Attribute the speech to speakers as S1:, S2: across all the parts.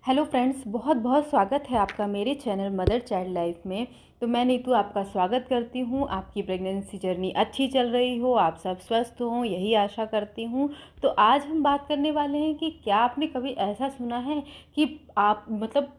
S1: Hello friends, बहुत बहुत स्वागत है आपका मेरे चैनल मदर चाइल्ड लाइफ में। तो मैं नीतू आपका स्वागत करती हूँ। आपकी प्रेगनेंसी जर्नी अच्छी चल रही हो, आप सब स्वस्थ हों, यही आशा करती हूँ। तो आज हम बात करने वाले हैं कि क्या आपने कभी ऐसा सुना है कि आप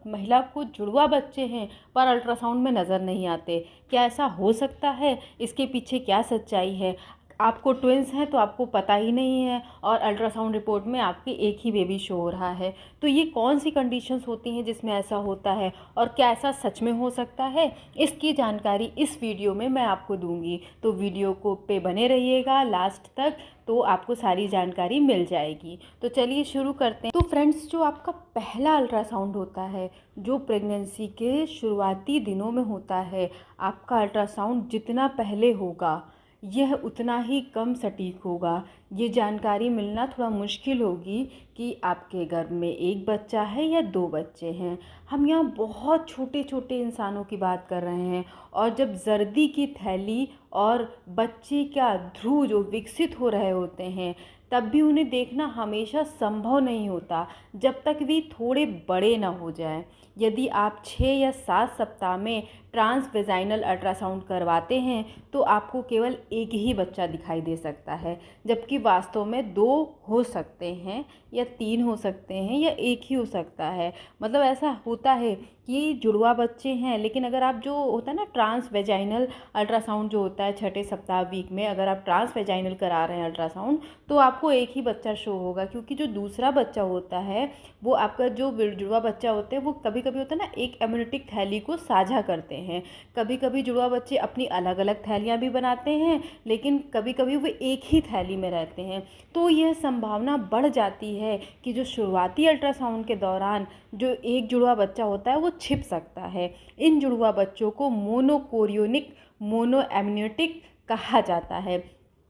S1: महिला को जुड़वा बच्चे हैं पर अल्ट्रासाउंड में नज़र नहीं आते। क्या ऐसा हो सकता है? इसके पीछे क्या सच्चाई है? आपको ट्विंस हैं तो आपको पता ही नहीं है और अल्ट्रासाउंड रिपोर्ट में आपके एक ही बेबी शो हो रहा है। तो ये कौन सी कंडीशंस होती हैं जिसमें ऐसा होता है और क्या ऐसा सच में हो सकता है? इसकी जानकारी इस वीडियो में मैं आपको दूंगी। तो वीडियो को पे बने रहिएगा लास्ट तक, तो आपको सारी जानकारी मिल जाएगी। तो चलिए शुरू करते हैं। तो फ्रेंड्स, जो आपका पहला अल्ट्रासाउंड होता है, जो प्रेगनेंसी के शुरुआती दिनों में होता है, आपका अल्ट्रासाउंड जितना पहले होगा यह उतना ही कम सटीक होगा। ये जानकारी मिलना थोड़ा मुश्किल होगी कि आपके गर्भ में एक बच्चा है या दो बच्चे हैं। हम यहाँ बहुत छोटे छोटे इंसानों की बात कर रहे हैं, और जब जर्दी की थैली और बच्चे का ध्रुव जो विकसित हो रहे होते हैं, तब भी उन्हें देखना हमेशा संभव नहीं होता जब तक वे थोड़े बड़े ना हो जाएं। यदि आप 6 या 7 सप्ताह में ट्रांस वेजाइनल अल्ट्रासाउंड करवाते हैं तो आपको केवल एक ही बच्चा दिखाई दे सकता है, जबकि वास्तव में 2 हो सकते हैं या 3 हो सकते हैं या एक ही हो सकता है। मतलब ऐसा होता है कि जुड़वा बच्चे हैं, लेकिन अगर आप जो होता है ना ट्रांस वेजाइनल अल्ट्रासाउंड जो होता है 6ठे सप्ताह वीक में, अगर आप ट्रांस वेजाइनल करा रहे हैं अल्ट्रासाउंड, तो आपको एक ही बच्चा शो होगा, क्योंकि जो दूसरा बच्चा होता है वो आपका जो जुड़वा बच्चा होते हैं वो कभी कभी होता है ना एक एम्नियोटिक थैली को साझा करते हैं। कभी कभी जुड़वा बच्चे अपनी अलग अलग थैलियाँ भी बनाते हैं, लेकिन कभी कभी वो एक ही थैली में रहते हैं। तो यह संभावना बढ़ जाती है कि जो शुरुआती अल्ट्रासाउंड के दौरान जो एक जुड़वा बच्चा होता है वो छिप सकता है। इन जुड़वा बच्चों को मोनोकोरियोनिक मोनो एम्नियोटिक कहा जाता है।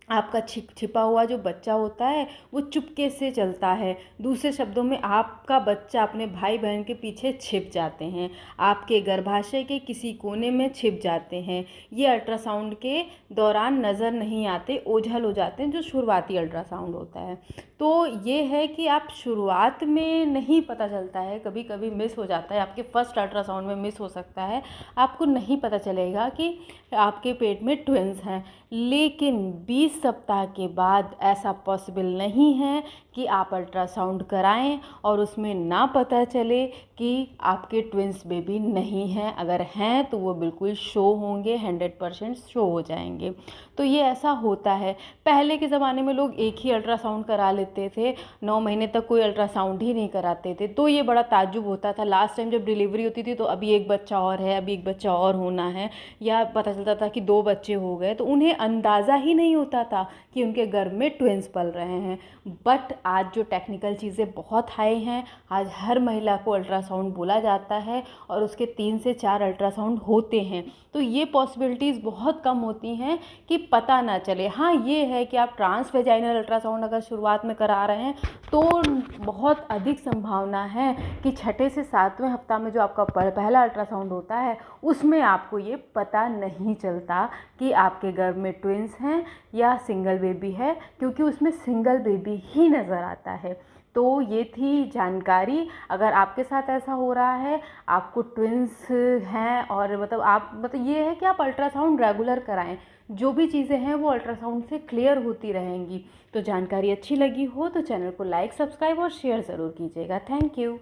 S1: आपका छिपा हुआ जो बच्चा होता है वो चुपके से चलता है। दूसरे शब्दों में आपका बच्चा अपने भाई बहन के पीछे छिप जाते हैं, आपके गर्भाशय के किसी कोने में छिप जाते हैं। ये अल्ट्रासाउंड के दौरान नज़र नहीं आते, ओझल हो जाते हैं, जो शुरुआती अल्ट्रासाउंड होता है। तो ये है कि आप शुरुआत में नहीं पता चलता है, कभी कभी मिस हो जाता है, आपके फर्स्ट अल्ट्रासाउंड में मिस हो सकता है, आपको नहीं पता चलेगा कि आपके पेट में ट्विंस हैं। लेकिन 20 सप्ताह के बाद ऐसा पॉसिबल नहीं है कि आप अल्ट्रासाउंड कराएं और उसमें ना पता चले कि आपके ट्विंस बेबी नहीं हैं। अगर हैं तो वो बिल्कुल शो होंगे, 100% शो हो जाएंगे। तो ये ऐसा होता है। पहले के ज़माने में लोग एक ही अल्ट्रासाउंड करा लेते थे, 9 महीने तक कोई अल्ट्रासाउंड ही नहीं कराते थे। तो ये बड़ा ताज्जुब होता था लास्ट टाइम जब डिलीवरी होती थी, तो अभी एक बच्चा और है, अभी एक बच्चा और होना है, या पता चलता था कि 2 बच्चे हो गए, तो उन्हें अंदाज़ा ही नहीं होता था कि उनके गर्भ में ट्विंस पल रहे हैं। बट आज जो टेक्निकल चीज़ें बहुत हाई हैं, आज हर महिला को अल्ट्रासाउंड बोला जाता है और उसके 3 से 4 अल्ट्रासाउंड होते हैं। तो ये पॉसिबिलिटीज़ बहुत कम होती हैं कि पता ना चले। हाँ, ये है कि आप ट्रांस वेजाइनल अल्ट्रासाउंड अगर शुरुआत में करा रहे हैं तो बहुत अधिक संभावना है कि 6ठे से 7वें हफ्ता में जो आपका पहला अल्ट्रासाउंड होता है उसमें आपको ये पता नहीं चलता कि आपके गर्भ में ट्विंस हैं या सिंगल बेबी है, क्योंकि उसमें सिंगल बेबी ही नज़र आता है। तो ये थी जानकारी। अगर आपके साथ ऐसा हो रहा है, आपको ट्विंस हैं, और आप ये है कि आप अल्ट्रासाउंड रेगुलर कराएं। जो भी चीज़ें हैं वो अल्ट्रासाउंड से क्लियर होती रहेंगी। तो जानकारी अच्छी लगी हो तो चैनल को लाइक, सब्सक्राइब और शेयर ज़रूर कीजिएगा। Thank you.